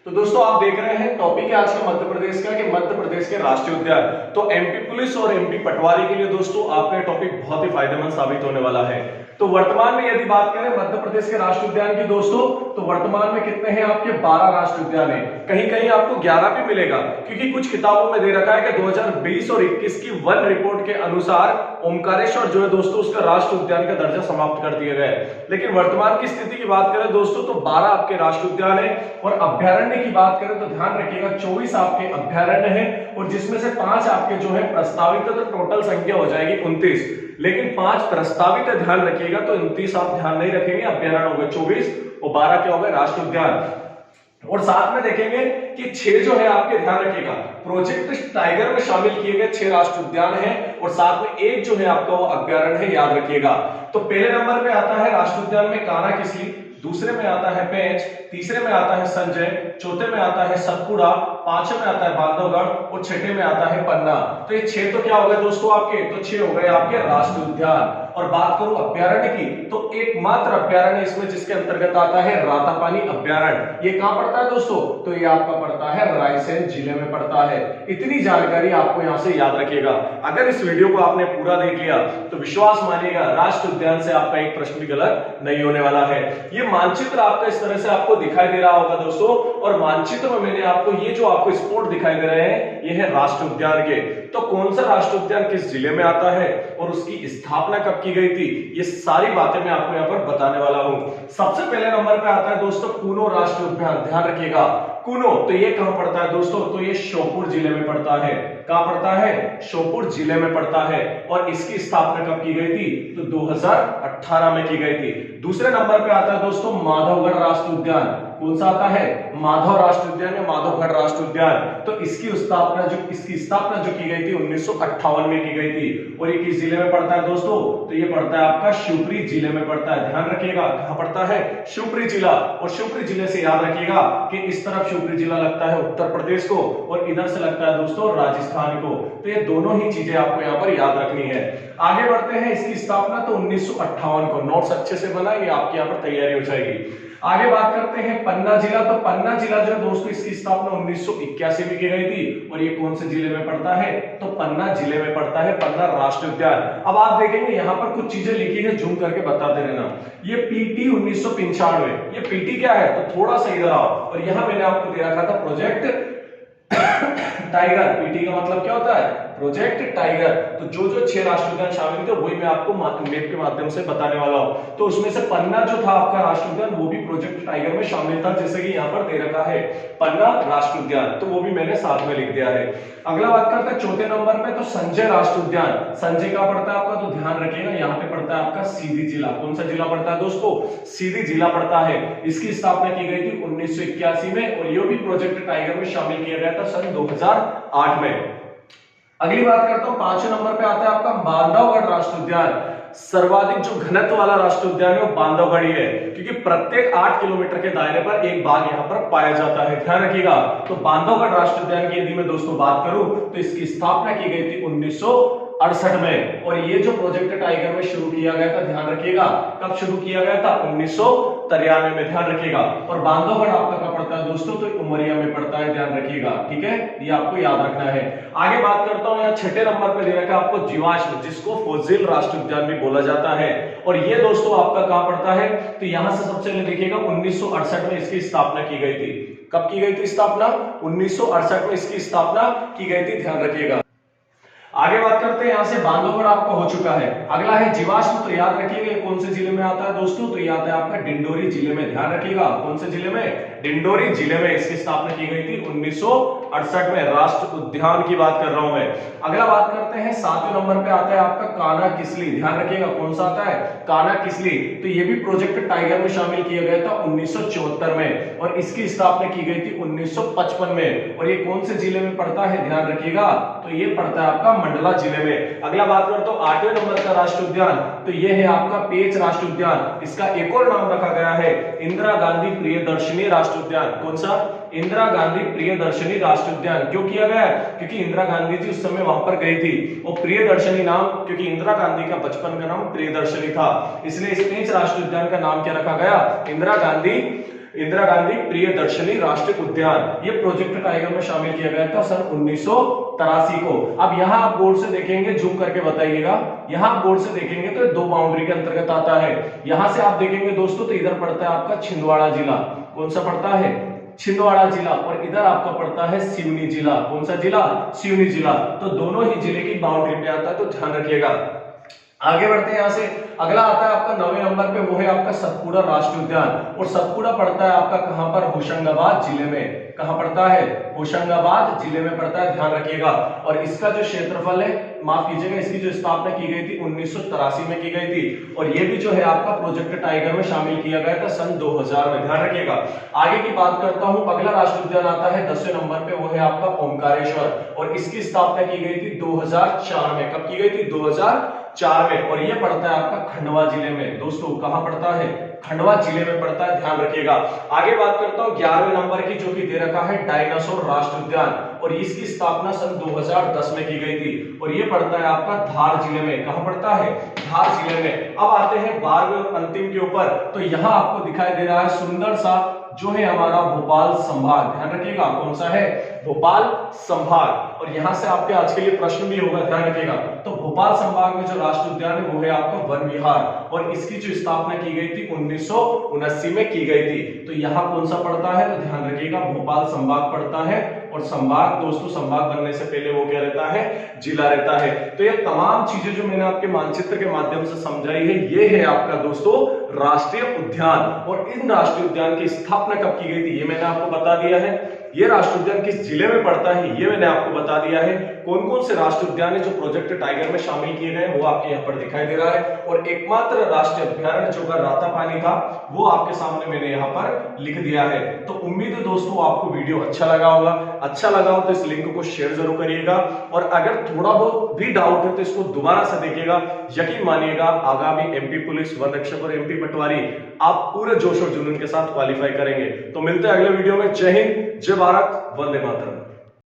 तो दोस्तों आप देख रहे हैं टॉपिक है आज का मध्य प्रदेश का कि मध्य प्रदेश के राष्ट्रीय उद्यान। तो एमपी पुलिस और एमपी पटवारी के लिए दोस्तों आपका टॉपिक बहुत ही फायदेमंद साबित होने वाला है। तो वर्तमान में यदि बात करें मध्य प्रदेश के राष्ट्रीय उद्यान की दोस्तों, तो वर्तमान में कितने हैं आपके 12 राष्ट्रीय उद्यान है। कहीं कहीं आपको 11 भी मिलेगा क्योंकि कुछ किताबों में दे रखा है कि 2020 और 21 की वन रिपोर्ट के अनुसार ओमकारेश्वर जो है दोस्तों उसका राष्ट्रीय उद्यान का दर्जा समाप्त कर दिया गया है। लेकिन वर्तमान की स्थिति की बात करें दोस्तों तो 12 आपके राष्ट्रीय उद्यान है और अभ्यारण्य की बात करें तो ध्यान रखिएगा 24 आपके अभ्यारण्य है और जिसमें से 5 आपके जो है प्रस्तावित है, तो टोटल संख्या हो जाएगी 29। लेकिन 5 प्रस्तावित है ध्यान रखिएगा, तो 29 आप ध्यान नहीं रखेंगे, अभ्यारण्य हो गए 24 और 12 क्या हो गए राष्ट्रीय उद्यान। और साथ में देखेंगे कि 6 जो है आपके ध्यान रखिएगा प्रोजेक्ट टाइगर में शामिल किए गए 6 राष्ट्रीय उद्यान हैं और साथ में एक जो है आपका वो अभ्यारण्य है, याद रखिएगा। तो पहले नंबर पे आता है राष्ट्रीय उद्यान में कान्हा किसली, दूसरे में आता है पेंच, तीसरे में आता है संजय, चौथे में आता है सतपुड़ा, पांचवें में आता है बांधवगढ़ और छठे में आता है पन्ना। तो ये 6 तो क्या हो गए दोस्तों आपके, तो 6 हो गए आपके राष्ट्रीय उद्यान। और बात करूं अभ्यारण्य की तो एकमात्र अभ्यारण्य इसमें जिसके अंतर्गत आता है रातापानी अभ्यारण्य। ये कहां पड़ता है दोस्तों, तो ये आपका पड़ता है रायसेन जिले में पड़ता है। इतनी जानकारी आपको यहां से याद रखिएगा। अगर इस वीडियो को आपने पूरा देख लिया तो विश्वास मानिएगा राष्ट्रीय उद्यान से आपका एक प्रश्न भी गलत नहीं होने वाला है। ये मानचित्र आपका इस तरह से आपको दिखाई दे रहा होगा दोस्तों, और मानचित्र में मैंने आपको ये जो आपको स्पॉट दिखाई दे रहे हैं ये है राष्ट्रीय उद्यान के। तो कौन सा राष्ट्रीय उद्यान किस जिले में आता है और उसकी स्थापना कब की गई थी, ये सारी बातें मैं आपको यहाँ पर बताने वाला हूँ। सबसे पहले नंबर पे आता है दोस्तों कूनो राष्ट्रीय उद्यान, ध्यान रखिएगा कूनो। तो ये कहां पड़ता है दोस्तों, तो ये श्योपुर जिले में पड़ता है। कहां पड़ता है, श्योपुर जिले में पड़ता है। और इसकी स्थापना कब की गई थी, तो 2018 में की गई थी। दूसरे नंबर पे आता है दोस्तों माधवगढ़ राष्ट्रीय उद्यान। कौन सा आता है, माधव राष्ट्रीय उद्यान या माधवगढ़ राष्ट्रीय उद्यान। तो इसकी स्थापना जो की गई थी 1958 में की गई थी। और ये किस जिले में पड़ता है दोस्तों, तो ये पड़ता है आपका शिवपुरी जिले में पड़ता है। ध्यान रखिएगा कहां पड़ता है, शिवपुरी जिला। और शिवपुरी जिले से याद रखिएगा कि इस तरफ शिवपुरी जिला लगता है उत्तर प्रदेश को और इधर से लगता है दोस्तों राजस्थान को। तो ये दोनों ही चीजें आपको यहाँ पर याद रखनी है। आगे बढ़ते हैं, इसकी स्थापना तो 1958 को, नोट्स अच्छे से बना, ये आपकी यहाँ पर तैयारी हो जाएगी। आगे बात करते हैं पन्ना जिला। तो पन्ना जिला जो दोस्तों इसकी स्थापना 1981 में की गई थी और ये कौन से जिले में पड़ता है, तो पन्ना जिले में पड़ता है, पन्ना राष्ट्रीय उद्यान। अब आप देखेंगे यहाँ पर कुछ चीजें लिखी है, जूम करके बताते रहना। ये पीटी 1995, ये पीटी क्या है, तो थोड़ा सा इधर आओ। और यहाँ मैंने आपको दे रखा था प्रोजेक्ट टाइगर। पीटी का मतलब क्या होता है, प्रोजेक्ट टाइगर। तो जो 6 राष्ट्रीय उद्यान शामिल थे वही मैं आपको मैप के माध्यम से बताने वाला हूं। तो उसमें से पन्ना जो था आपका राष्ट्रीय उद्यान वो भी प्रोजेक्ट टाइगर में शामिल था, जैसे कि यहाँ पर दे रखा है पन्ना राष्ट्रीय उद्यान, तो वो भी मैंने साथ में लिख दिया है। अगला बात करते हैं चौथे नंबर पे, तो संजय राष्ट्रीय उद्यान। संजय का पड़ता है आपका, तो ध्यान रखिएगा यहाँ पे पड़ता है आपका सीधी जिला। कौन सा जिला पड़ता है दोस्तों, सीधी जिला पड़ता है। इसकी स्थापना की गई थी 1981 में और ये भी प्रोजेक्ट टाइगर में शामिल किया गया था सन 2008 में। अगली बात करता हूं, 5वें नंबर पे आता है आपका बांधवगढ़ राष्ट्रीय उद्यान। सर्वाधिक जो घनत्व वाला राष्ट्रीय उद्यान है वो बांधवगढ़ ही है, क्योंकि प्रत्येक 8 किलोमीटर के दायरे पर एक बाघ यहाँ पर पाया जाता है। ध्यान रखिएगा। तो बांधवगढ़ राष्ट्रीय उद्यान की यदि मैं दोस्तों बात करूं तो इसकी स्थापना की गई थी 1968 में और ये जो प्रोजेक्ट टाइगर में शुरू किया गया था, ध्यान रखिएगा कब शुरू किया गया था, 1993 में। ध्यान रखिएगा। और बांधवगढ़ आपका कहां पड़ता है दोस्तों, तो उमरिया में पड़ता है, ध्यान रखिएगा। ठीक है, ये आपको याद रखना है। आगे बात करता हूं, यहाँ 6ठे नंबर पे दे रखा है आपको जीवाश्म, जिसको फोसिल राष्ट्रीय उद्यान भी बोला जाता है। और ये दोस्तों आपका कहां पड़ता है, तो यहां से सबसे पहले देखिएगा 1968 में इसकी स्थापना की गई थी। कब की गई थी स्थापना, 1968 में इसकी स्थापना की गई थी, ध्यान रखिएगा। आगे बात करते हैं, यहां से बांधवगढ़ आपका हो चुका है। अगला है जीवाश्म। तो याद रखिएगा कौन से जिले में आता है दोस्तों, तो ये आता है आपका डिंडोरी जिले में। ध्यान रखिएगा कौन से जिले में, डिंडोरी जिले में इसकी स्थापना की गई थी 1968 में। राष्ट्रीय उद्यान की बात कर रहा हूं मैं। अगला बात करते हैं, 7वें नंबर पे आता है आपका कान्हा किसली। ध्यान रखिएगा कौन सा आता है, कान्हा किसली। तो ये भी प्रोजेक्ट टाइगर में शामिल किया गया था 1974 में और इसकी स्थापना की गई थी 1955 में। और ये कौन से जिले में पड़ता है, ध्यान रखिएगा, तो ये पड़ता है आपका मंडला जिले में। अगला बात करते हो 8वें नंबर का राष्ट्रीय उद्यान, तो ये है आपका पेंच राष्ट्रीय उद्यान। इसका एक और नाम रखा गया है इंदिरा गांधी प्रियदर्शनी राष्ट्रीय उद्यान। कौन सा, इंदिरा गांधी प्रियदर्शनी राष्ट्रीय उद्यान। क्यों किया गया है, क्योंकि इंदिरा गांधी जी उस समय वहां पर गई थी और प्रियदर्शनी नाम, क्योंकि इंदिरा गांधी का बचपन का नाम प्रियदर्शनी था, इसलिए इस पेंच राष्ट्रीय उद्यान का नाम क्या रखा गया, इंदिरा गांधी इंदिरा गांधी प्रियदर्शनी राष्ट्रीय उद्यान, ये प्रोजेक्ट टाइगर में शामिल किया गया था सन 1983 को। अब यहाँ आप बोर्ड से देखेंगे, जूम करके बताइएगा, यहाँ आप बोर्ड से देखेंगे तो दो बाउंड्री के अंतर्गत आता है। यहां से आप देखेंगे दोस्तों तो इधर पड़ता है आपका छिंदवाड़ा जिला, कौन सा पड़ता है, छिंदवाड़ा जिला, और इधर आपका पड़ता है सिवनी जिला, कौन सा जिला, सिवनी जिला। तो दोनों ही जिले की बाउंड्री पे आता है, तो ध्यान रखिएगा। आगे बढ़ते हैं, यहां से अगला आता है आपका 9वें नंबर पे, वो है आपका सतपुड़ा राष्ट्रीय उद्यान, और सतपुड़ा पड़ता है आपका कहां पर, होशंगाबाद जिले में। कहां पड़ता है, होशंगाबाद जिले में पड़ता है, ध्यान रखिएगा। और इसका जो क्षेत्रफल है, माफ कीजिएगा, इसकी जो स्थापना की गई थी 1983 में की गई थी, और ये भी जो है आपका प्रोजेक्ट टाइगर में शामिल किया गया था सन 2000 में, ध्यान रखिएगा। आगे की बात करता हूं, अगला राष्ट्रीय उद्यान आता है 10वें नंबर पे, वो है आपका ओमकारेश्वर, और इसकी स्थापना की गई थी 2004 में। कब की गई थी, 2004 में, और ये पड़ता है आपका खंडवा जिले में। दोस्तों कहां पड़ता है, खंडवा जिले में पड़ता है, ध्यान रखिएगा। आगे बात करता हूं 11वें नंबर की, जो कि दे रखा है डायनासोर राष्ट्रीय उद्यान, और इसकी स्थापना सन 2010 में की गई थी, और ये पड़ता है आपका धार जिले में। कहां पड़ता है, धार जिले में। अब आते हैं 12वें और अंतिम के ऊपर, तो यहां आपको दिखाई दे रहा है सुंदर सा जो है हमारा भोपाल संभाग, ध्यान रखिएगा, कौन सा है, भोपाल संभाग। और यहां से आपके आज के लिए प्रश्न भी होगा, ध्यान रखिएगा। तो भोपाल संभाग में जो राष्ट्रीय उद्यान है वो है आपका वन विहार, और इसकी जो स्थापना की गई थी 1979 में की गई थी। तो यहाँ कौन सा पड़ता है, तो ध्यान रखिएगा, भोपाल संभाग पड़ता है। और संभाग दोस्तों, संभाग बनने से पहले वो क्या रहता है, जिला रहता है। तो ये तमाम चीजें जो मैंने आपके मानचित्र के माध्यम से समझाई है, ये है आपका दोस्तों राष्ट्रीय उद्यान। और इन राष्ट्रीय उद्यान की स्थापना कब की गई थी, ये मैंने आपको बता दिया है। ये राष्ट्रीय उद्यान किस जिले में पड़ता है, ये मैंने आपको बता दिया है। कौन कौन से राष्ट्रीय उद्यान है जो प्रोजेक्ट टाइगर में शामिल किए गए, वो आपके यहाँ पर दिखाई दे रहा है। और एकमात्र राष्ट्रीय अभ्यारण्य जो रातापानी था, वो आपके सामने मैंने यहाँ पर लिख दिया है। तो उम्मीद है दोस्तों आपको वीडियो अच्छा लगा होगा। अच्छा लगा हो तो इस लिंक को शेयर जरूर करिएगा, और अगर थोड़ा बहुत भी डाउट है तो इसको दोबारा से देखिएगा। यकीन मानिएगा, आगामी एमपी पुलिस, वन रक्षक और एमपी पटवारी आप पूरे जोश और जुनून के साथ क्वालिफाई करेंगे। तो मिलते हैं अगले वीडियो में। जय हिंद, जय भारत, वंदे मातरम।